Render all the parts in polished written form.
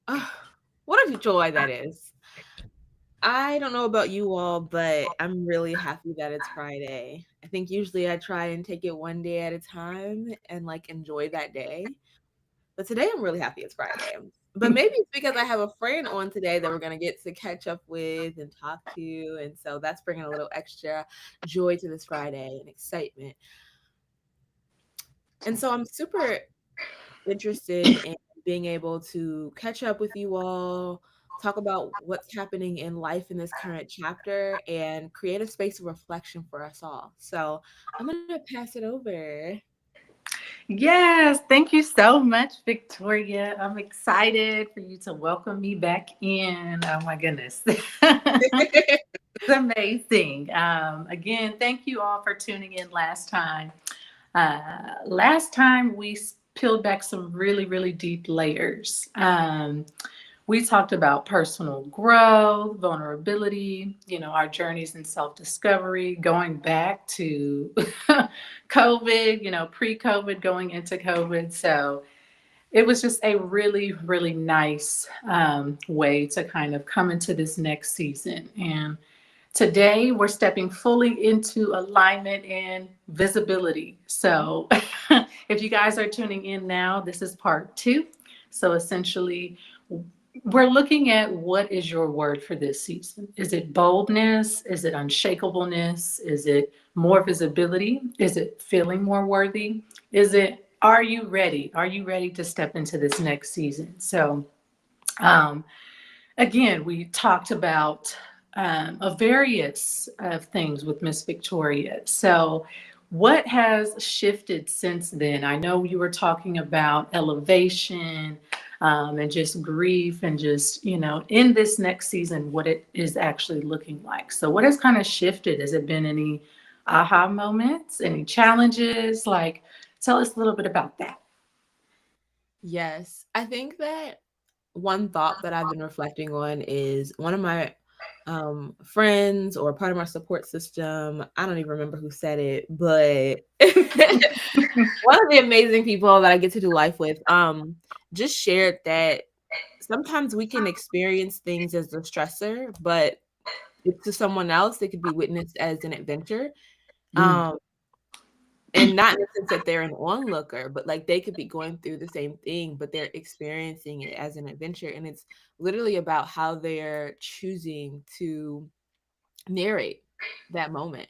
Oh, what a joy that is. I don't know about you all, but I'm really happy that it's Friday. I think usually I try and take it one day at a time and like enjoy that day. But today I'm really happy it's Friday. But maybe it's because I have a friend on today that we're going to get to catch up with and talk to. And so that's bringing a little extra joy to this Friday and excitement. And so I'm super interested in being able to catch up with you all, talk about what's happening in life in this current chapter, and create a space of reflection for us all. So I'm going to pass it over. Yes, thank you so much, Victoria. I'm excited for you to welcome me back in. Oh my goodness. It's amazing. Again, thank you all for tuning in last time. Last time we peeled back some really, really deep layers. We talked about personal growth, vulnerability, our journeys in self discovery, going back to COVID, pre COVID, going into COVID. So it was just a really, really nice way to kind of come into this next season. And today we're stepping fully into alignment and visibility. So if you guys are tuning in now, this is part two. So essentially, we're looking at what is your word for this season. Is it boldness? Is it unshakableness? Is it more visibility? Is it feeling more worthy? Is it, are you ready? Are you ready to step into this next season? So, um, again, we talked about a various of things with Miss Victoria. So, what has shifted since then? I know you were talking about elevation and just grief, and just, in this next season, what it is actually looking like. So, what has kind of shifted? Has it been any aha moments, any challenges? Like, tell us a little bit about that. Yes, I think that one thought that I've been reflecting on is one of my friends or part of my support system. I don't even remember who said it, but one of the amazing people that I get to do life with just shared that sometimes we can experience things as a stressor, but to someone else, it could be witnessed as an adventure. Mm. Um, and not in the sense that they're an onlooker, but like they could be going through the same thing, but they're experiencing it as an adventure. And it's literally about how they're choosing to narrate that moment.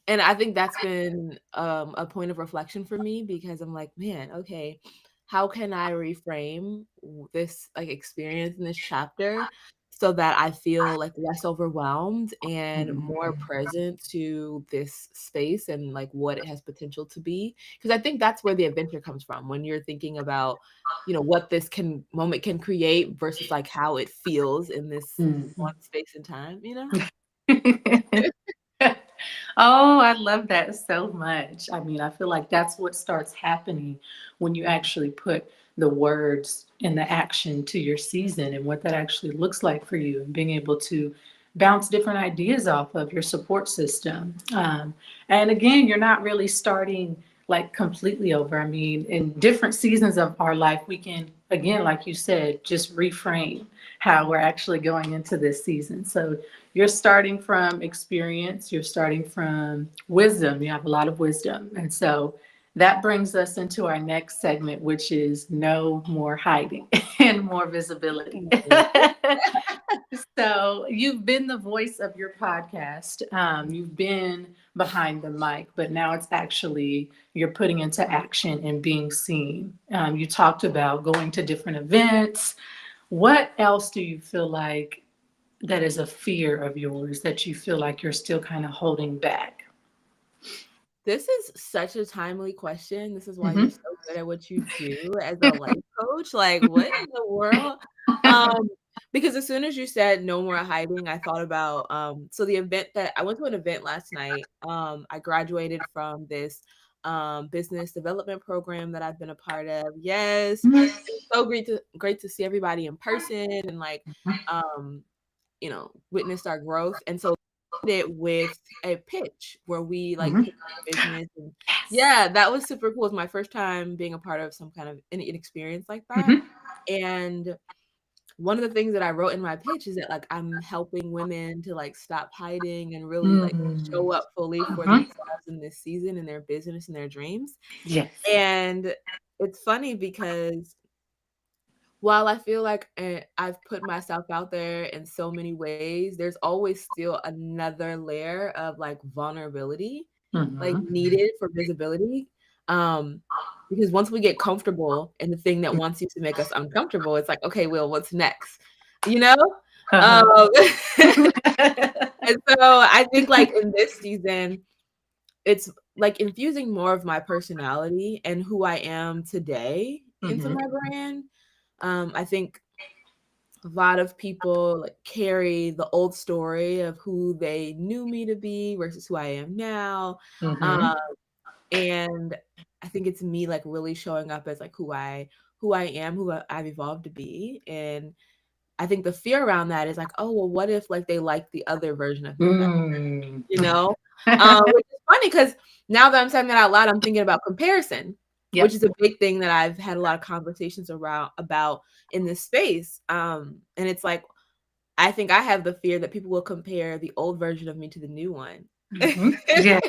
And I think that's been a point of reflection for me because I'm like, man, okay, how can I reframe this like experience in this chapter so that I feel like less overwhelmed and more Mhm. present to this space and like what it has potential to be? Because I think that's where the adventure comes from when you're thinking about, what this can moment can create versus like how it feels in this one Mhm. space and time. Oh, I love that so much. I mean, I feel like that's what starts happening when you actually put the words and the action to your season and what that actually looks like for you, and being able to bounce different ideas off of your support system. And again, you're not really starting like completely over. I mean, in different seasons of our life, we can, again, like you said, just reframe how we're actually going into this season. So you're starting from experience, you're starting from wisdom. You have a lot of wisdom. And so that brings us into our next segment, which is no more hiding and more visibility. So you've been the voice of your podcast. You've been behind the mic, but now it's actually you're putting into action and being seen. You talked about going to different events. What else do you feel like that is a fear of yours that you feel like you're still kind of holding back? This is such a timely question. This is why you're Hmm. so good at what you do as a life coach. Like, what in the world? Um, because as soon as you said no more hiding, I thought about so the event that I went to an event last night. I graduated from this business development program that I've been a part of. Yes. It was so great to see everybody in person and like um witnessed our growth. And so it with a pitch where we like Hmm. pitched our business and Yes. yeah, that was super cool. It was my first time being a part of some kind of an experience like that. Hmm. And one of the things that I wrote in my pitch is that like I'm helping women to like stop hiding and really like Mm. show up fully for Mhm. themselves in this season, in their business and their dreams. Yes. And it's funny because while I feel like I've put myself out there in so many ways, there's always still another layer of like vulnerability, like Mhm. needed for visibility. Um, because once we get comfortable in the thing that wants you to make us uncomfortable, it's like, okay, well, what's next? You know? Uh-huh. Um, and so I think like in this season, it's like infusing more of my personality and who I am today into Mhm. my brand. I think a lot of people like carry the old story of who they knew me to be versus who I am now. Mhm. Um, and I think it's me like really showing up as like who I am, I've evolved to be. And I think the fear around that is like, oh well, what if like they like the other version of me better, Mm. you know? Which is funny because now that I'm saying that out loud, I'm thinking about comparison, which Yep. is a big thing that I've had a lot of conversations around about in this space. And it's like I think I have the fear that people will compare the old version of me to the new one. Mhm. Yeah.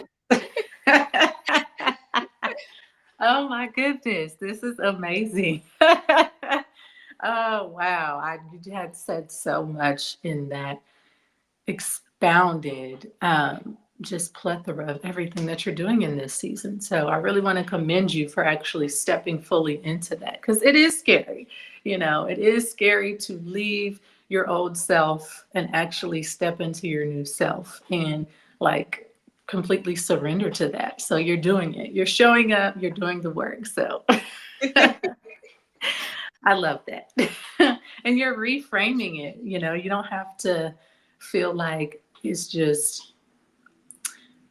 Oh my goodness, this is amazing. Oh wow, you had said so much in that expounded just plethora of everything that you're doing in this season. So I really want to commend you for actually stepping fully into that because it is scary. You know, it is scary to leave your old self and actually step into your new self and like completely surrender to that. So you're doing it. You're showing up, you're doing the work. So I love that. And you're reframing it. You know, you don't have to feel like it's just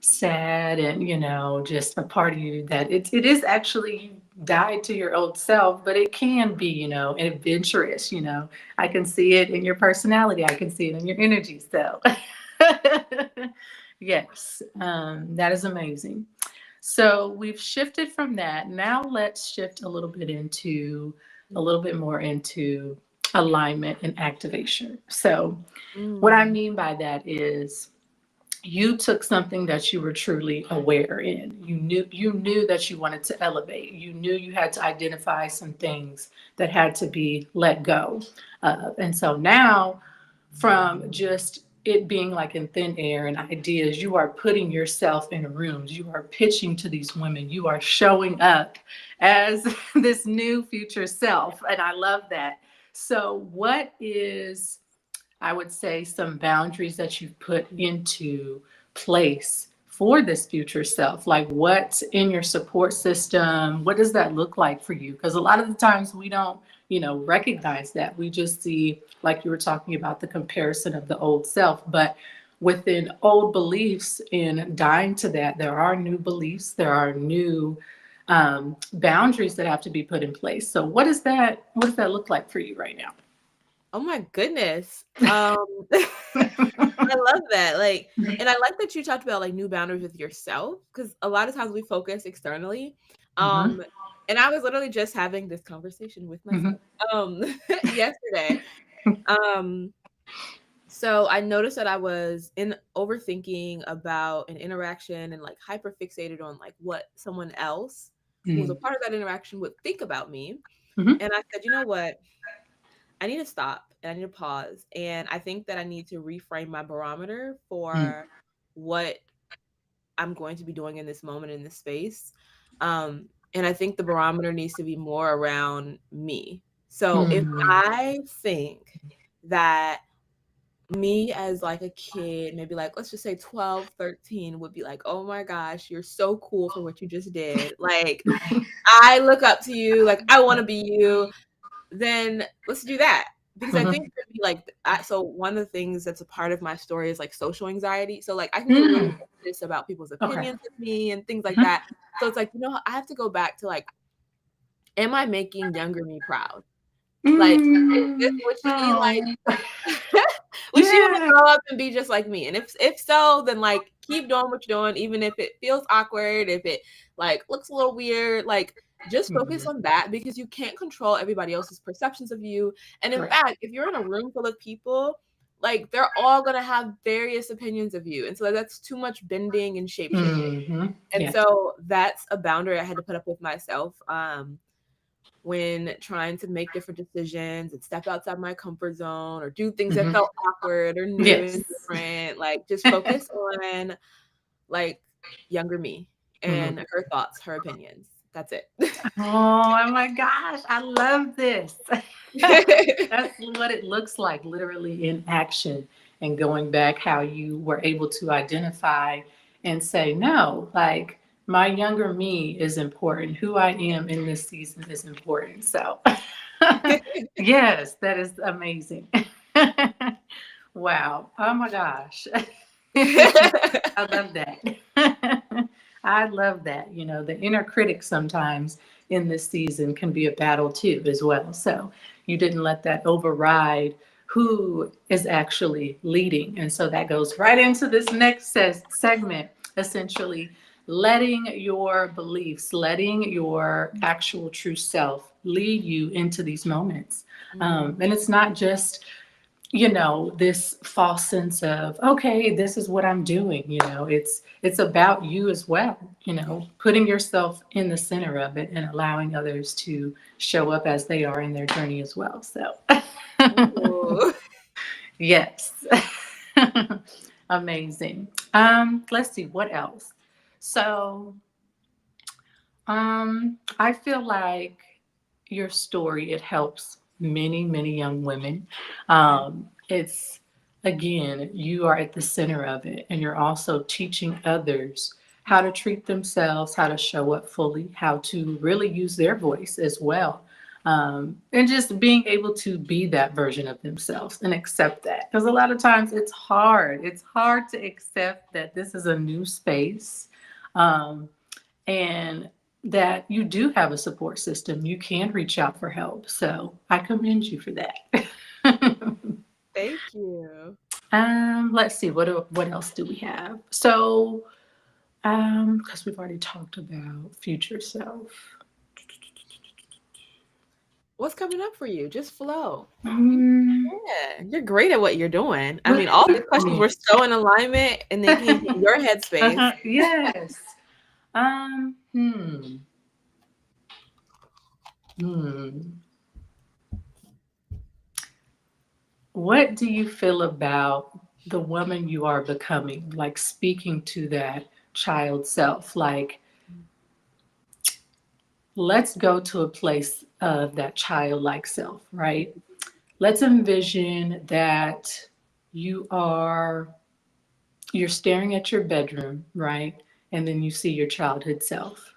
sad and, you know, just a part of you that it is actually you died to your old self, but it can be, you know, adventurous, you know. I can see it in your personality. I can see it in your energy. So yes, that is amazing. So we've shifted from that. Now let's shift a little bit more into alignment and activation. So what I Mm. mean by that is you took something that you were truly aware in. You knew that you wanted to elevate. You knew you had to identify some things that had to be let go. And so now from just it being like in thin air and ideas, you are putting yourself in rooms, you are pitching to these women, you are showing up as this new future self. And I love that. So, what is, I would say, some boundaries that you've put into place for this future self? Like, what's in your support system? What does that look like for you? Because a lot of the times we don't, you know, recognize that. We just see, like you were talking about, the comparison of the old self. But within old beliefs, in dying to that, there are new beliefs, there are new boundaries that have to be put in place. So, what does that look like for you right now? Oh my goodness. I love that. Like, and I like that you talked about like new boundaries with yourself because a lot of times we focus externally. Mhm. Um, and I was literally just having this conversation with Mhm. myself yesterday. Um, so I noticed that I was in overthinking about an interaction and like hyper fixated on like what someone else who was a Mhm. part of that interaction would think about me. Mhm. And I said, you know what? I need to stop and I need to pause. And I think that I need to reframe my barometer Mm. for what I'm going to be doing in this moment in this space. And I think the barometer needs to be more around me. So if Mm. I think that me as like a kid, maybe like let's just say 12, 13, would be like, oh my gosh, you're so cool for what you just did. Like I look up to you, like I want to be you, then let's do that. Because I think Mhm. for me, like, so one of the things that's a part of my story is like social anxiety. So like I can get really Mm. anxious about people's Okay. opinions of me and things like Mhm. that. So it's like, I have to go back to like, am I making younger me proud? Like, Mm. would she like, Oh. would she want to Yeah. grow up and be just like me? And if so, then like keep doing what you're doing, even if it feels awkward, if it like looks a little weird, like just focus Mhm. on that, because you can't control everybody else's perceptions of you. And in Correct. fact, if you're in a room full of people, like they're all gonna have various opinions of you. And so that's too much bending and shape shifting. Hmm. And Yes. so that's a boundary I had to put up with myself. When trying to make different decisions and step outside my comfort zone or do things that Hmm. felt awkward or new and Yes. different, like just focus on like younger me Mhm. and her thoughts, her opinions. That's it. Oh my gosh, I love this. That's what it looks like, literally in action, and going back how you were able to identify and say, no, like my younger me is important. Who I am in this season is important. So, yes, that is amazing. Wow. Oh my gosh. I love that. I love that. You know, the inner critic sometimes in this season can be a battle too, as well. So you didn't let that override who is actually leading. And so that goes right into this next segment, essentially letting your beliefs, letting your actual true self lead you into these moments. Mm. And it's not just, you know, this false sense of, okay, this is what I'm doing. You know, it's about you as well, you know, putting yourself in the center of it and allowing others to show up as they are in their journey as well. So Ooh. yes. Amazing. Let's see what else. So I feel like your story, it helps many, many young women. It's, again, you are at the center of it, and you're also teaching others how to treat themselves, how to show up fully, how to really use their voice as well. And just being able to be that version of themselves and accept that. Because a lot of times it's hard. It's hard to accept that this is a new space. Um, and that you do have a support system. You can reach out for help. So I commend you for that. Thank you. Let's see, what else do we have? So, because we've already talked about future self. What's coming up for you? Just flow. Mm, Yeah, you're great at what you're doing. I well, mean, all thank these questions you. were so in alignment and they came from your headspace. Yes. Um, hmm. Hmm. What do you feel about the woman you are becoming? Like speaking to that child self. Like, let's go to a place of that childlike self, right? Let's envision that you are you're staring at your bedroom, right? And then you see your childhood self.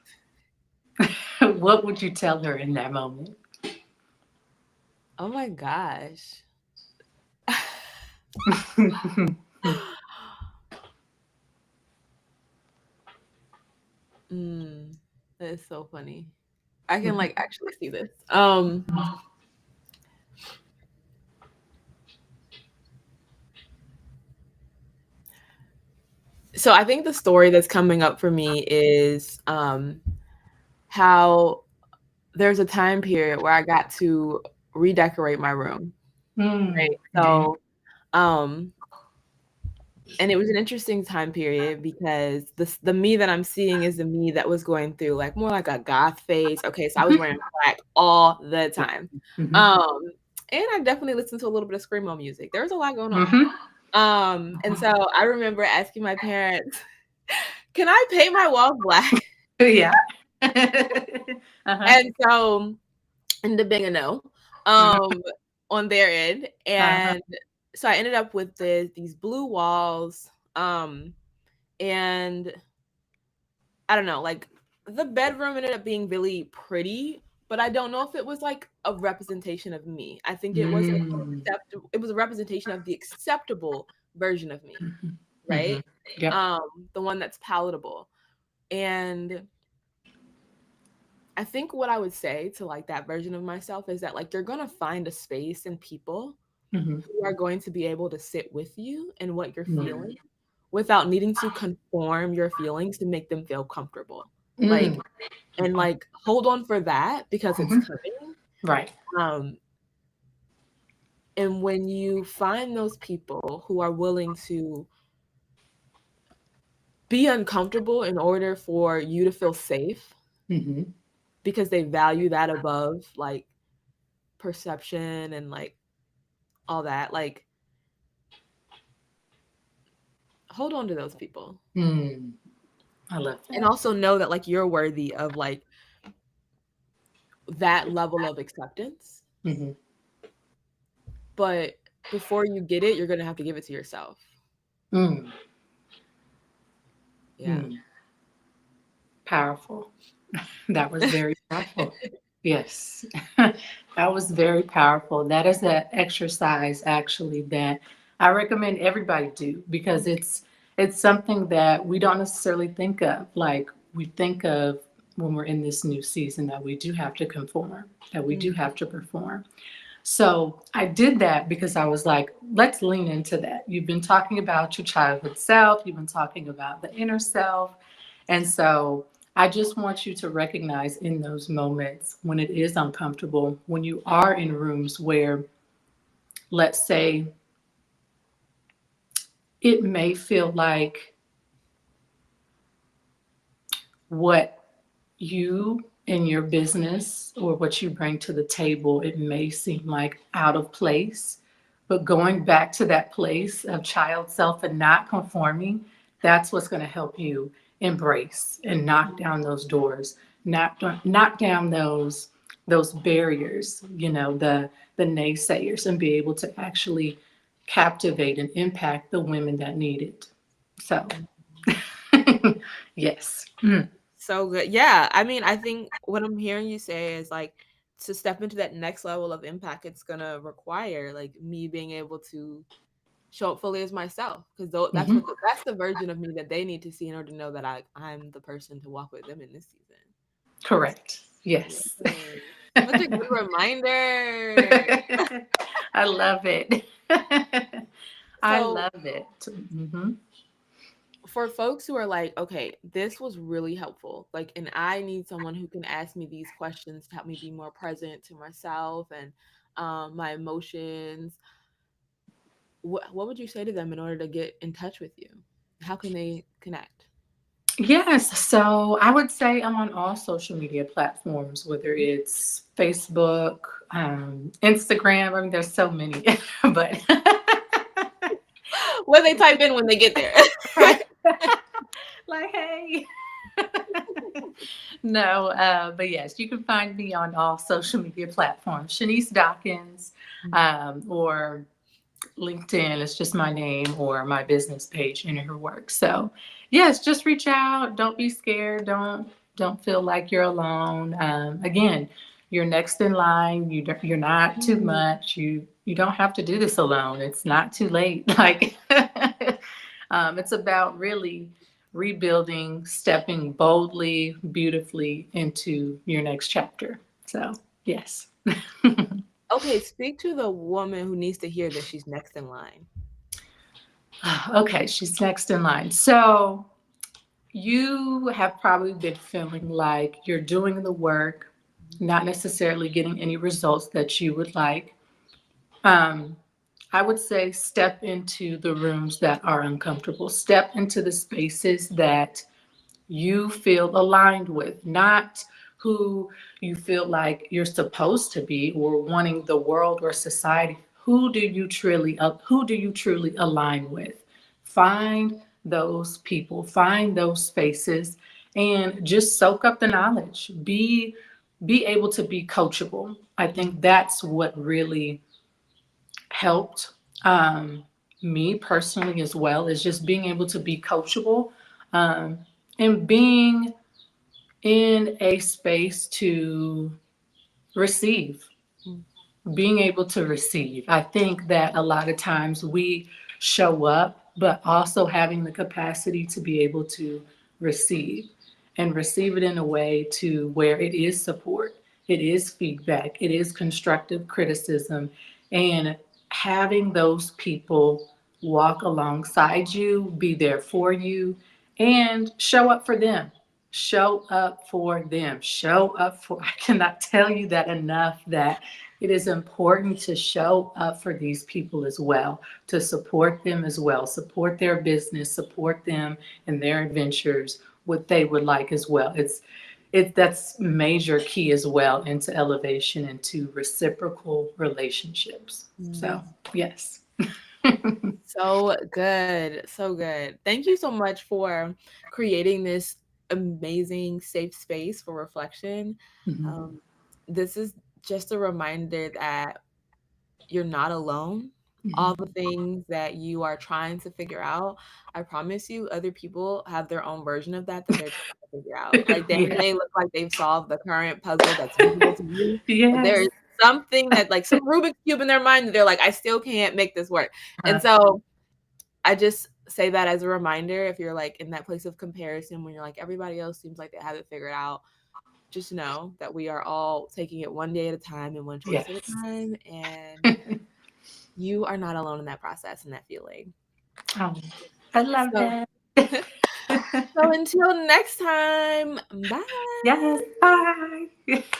What would you tell her in that moment? Oh my gosh. Mm, that is so funny. I can like actually see this. So I think the story that's coming up for me is how there's a time period where I got to redecorate my room, right? Okay. So um and it was an interesting time period because the me that I'm seeing is the me that was going through like more like a goth phase. Okay, so I was wearing black all the time. Mhm. Um, and I definitely listened to a little bit of screamo music. There was a lot going on. Mhm. And so I remember asking my parents, "Can I paint my walls black?" Yeah. Uh-huh. And so ended up being a no, Mhm. um, on their end. Uh-huh. And so I ended up with these blue walls, and I don't know, like the bedroom ended up being really pretty, but I don't know if it was like a representation of me. I think it was Mm. it was a representation of the acceptable version of me, Mhm. right? Mhm. Yep. The one that's palatable. And I think what I would say to like that version of myself is that like you're gonna find a space and people Mhm. who are going to be able to sit with you and what you're Mm. feeling without needing to conform your feelings to make them feel comfortable. Like Mm. and like hold on for that because it's Mhm. coming. Right. Um, and when you find those people who are willing to be uncomfortable in order for you to feel safe Hmm. because they value that above like perception and like all that, like hold on to those people. Mm, I love And that. also know that like you're worthy of like that level of acceptance. Hmm. But before you get it, you're gonna have to give it to yourself. Mm, Yeah. mm. Powerful. That was very powerful. Yes. That was very powerful. That is an exercise actually that I recommend everybody do because it's something that we don't necessarily think of. Like we think of when we're in this new season that we do have to conform, that we do Mm. have to perform. So I did that because I was like, let's lean into that. You've been talking about your childhood self, you've been talking about the inner self. And so I just want you to recognize in those moments when it is uncomfortable, when you are in rooms where, let's say, it may feel like what you in your business or what you bring to the table, it may seem like out of place. But going back to that place of child self and not conforming, that's what's going to help you embrace and knock down those doors, knock down those barriers, the naysayers, and be able to actually captivate and impact the women that need it. So, yes. Mm. So good. Yeah. I mean, I think what I'm hearing you say is like to step into that next level of impact, it's gonna require like me being able to show up fully as myself because Mhm. that's the version of me that they need to see in order to know that I'm the person to walk with them in this season. Correct. Yes. Yes. Such a good reminder. I love it. I So love it. Hmm. for folks who are like, okay, this was really helpful, like, and I need someone who can ask me these questions to help me be more present to myself and my emotions. What would you say to them in order to get in touch with you? How can they connect? Yes. So I would say I'm on all social media platforms, whether it's Facebook, Instagram. I mean, there's so many, but What they type in when they get there. right. Like, hey. No, but yes, you can find me on all social media platforms. Shanice Dawkins, or LinkedIn. It's just my name or my business page, Enter Her Work. So, yes, just reach out. Don't be scared. Don't feel like you're alone. Again, you're next in line. You're not too Mm. much. You don't have to do this alone. It's not too late. Like, it's about really rebuilding, stepping boldly, beautifully into your next chapter. So, yes. Okay, speak to the woman who needs to hear that she's next in line. Okay, she's next in line. So, you have probably been feeling like you're doing the work, not necessarily getting any results that you would like. Um, I would say step into the rooms that are uncomfortable, step into the spaces that you feel aligned with, not who you feel like you're supposed to be or wanting the world or society. Who do you truly align with? Find those people, find those spaces, and just soak up the knowledge. Be able to be coachable. I think that's what really helped me personally as well, is just being able to be coachable, um, and being in a space to receive, Mm. being able to receive. I think that a lot of times we show up, but also having the capacity to be able to receive and receive it in a way to where it is support, it is feedback, it is constructive criticism, and having those people walk alongside you, be there for you, and show up for them. show up for them. Show up for, I cannot tell you that enough, that it is important to show up for these people as well, to support them as well, support their business, support them in their adventures, what they would like as well. That's major key as well into elevation, into reciprocal relationships. So Mhm. yes. So good. So good. Thank you so much for creating this amazing safe space for reflection. Mhm. Um, this is just a reminder that you're not alone. All the Mhm. things that you are trying to figure out, I promise you, other people have their own version of that they're trying to figure out. Like, they Yeah. may look like they've solved the current puzzle that's visible to you, but Yes. there's something that, like, some Rubik's Cube in their mind that they're like, "I still can't make this work." And Uh, so I just say that as a reminder, if you're, like, in that place of comparison when you're like, "Everybody else seems like they have it figured out," just know that we are all taking it one day at a time and one choice at a yes. time, and you are not alone in that process and that feeling. Oh, I love So that. so until next time, bye. Yes. Bye.